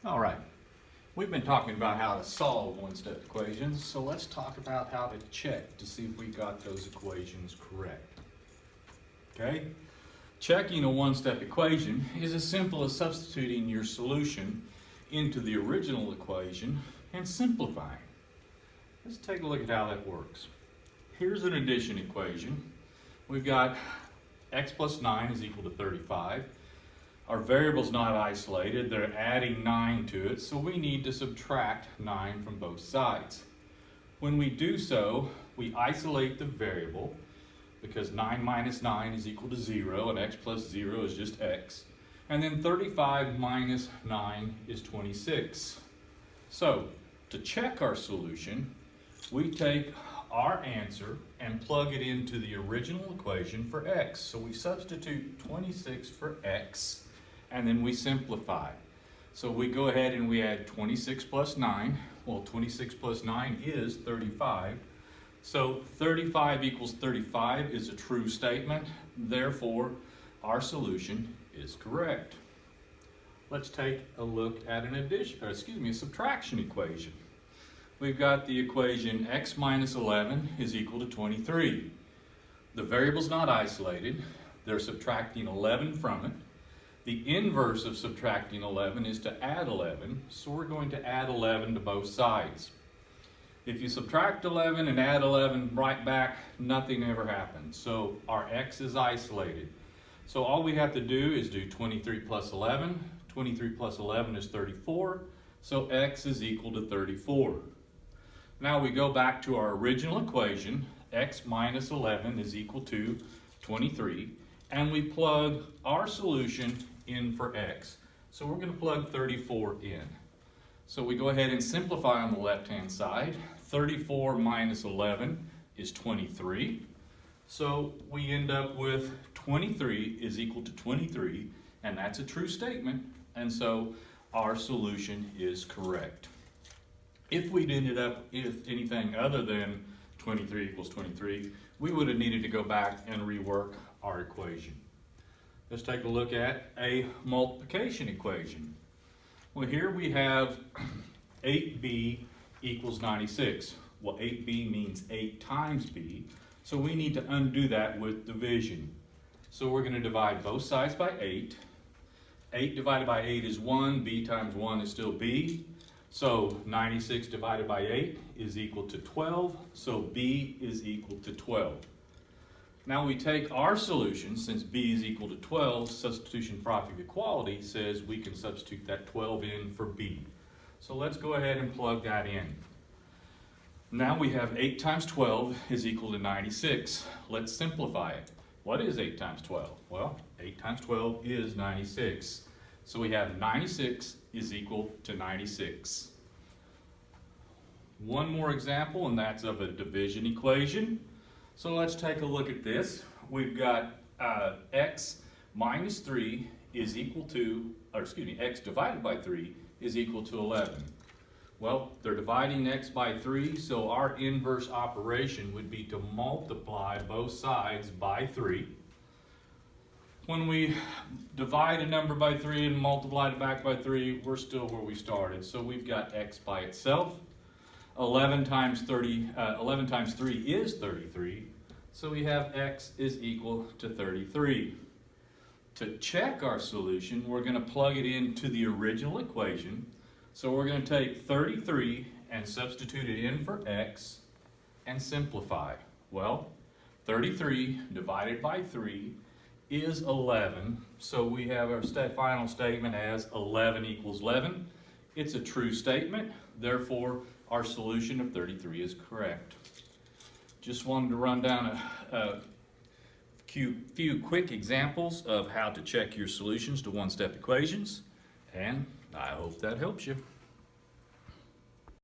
All right, we've been talking about how to solve one-step equations, so let's talk about how to check to see if we got those equations correct. Okay? Checking a one-step equation is as simple as substituting your solution into the original equation and simplifying. Let's take a look at how that works. Here's an addition equation. We've got x plus 9 is equal to 35. Our variable's not isolated, they're adding 9 to it, so we need to subtract 9 from both sides. When we do so, we isolate the variable because 9 minus 9 is equal to 0 and x plus 0 is just x. And then 35 minus 9 is 26. So, to check our solution, we take our answer and plug it into the original equation for x. So we substitute 26 for x, and then we simplify. So we go ahead and we add 26 plus 9. Well, 26 plus 9 is 35. So 35 equals 35 is a true statement. Therefore, our solution is correct. Let's take a look at a subtraction equation. We've got the equation x minus 11 is equal to 23. The variable's not isolated. They're subtracting 11 from it. The inverse of subtracting 11 is to add 11, so we're going to add 11 to both sides. If you subtract 11 and add 11 right back, nothing ever happens. So our x is isolated. So all we have to do is do 23 plus 11. 23 plus 11 is 34, so x is equal to 34. Now we go back to our original equation, x minus 11 is equal to 23, and we plug our solution in for x. So we're going to plug 34 in. So we go ahead and simplify on the left-hand side. 34 minus 11 is 23. So we end up with 23 is equal to 23, and that's a true statement, and so our solution is correct. If we'd ended up with anything other than 23 equals 23, we would have needed to go back and rework our equation. Let's take a look at a multiplication equation. Well, here we have 8b equals 96. Well, 8b means 8 times b, so we need to undo that with division. So we're going to divide both sides by 8. 8 divided by 8 is 1, b times 1 is still b. So 96 divided by 8 is equal to 12, so b is equal to 12. Now we take our solution, since b is equal to 12, substitution product of equality says we can substitute that 12 in for b. So let's go ahead and plug that in. Now we have 8 times 12 is equal to 96. Let's simplify it. What is 8 times 12? Well, 8 times 12 is 96. So we have 96 is equal to 96. One more example, and that's of a division equation. So let's take a look at this. We've got x minus 3 is equal to, x divided by 3 is equal to 11. Well, they're dividing x by 3, so our inverse operation would be to multiply both sides by 3. When we divide a number by 3 and multiply it back by 3, we're still where we started. So we've got x by itself. 11 times 3 is 33. So we have x is equal to 33. To check our solution, we're going to plug it into the original equation. So we're going to take 33 and substitute it in for x and simplify. Well, 33 divided by 3 is 11, so we have our final statement as 11 equals 11. It's a true statement, therefore our solution of 33 is correct. Just wanted to run down a few quick examples of how to check your solutions to one-step equations, and I hope that helps you.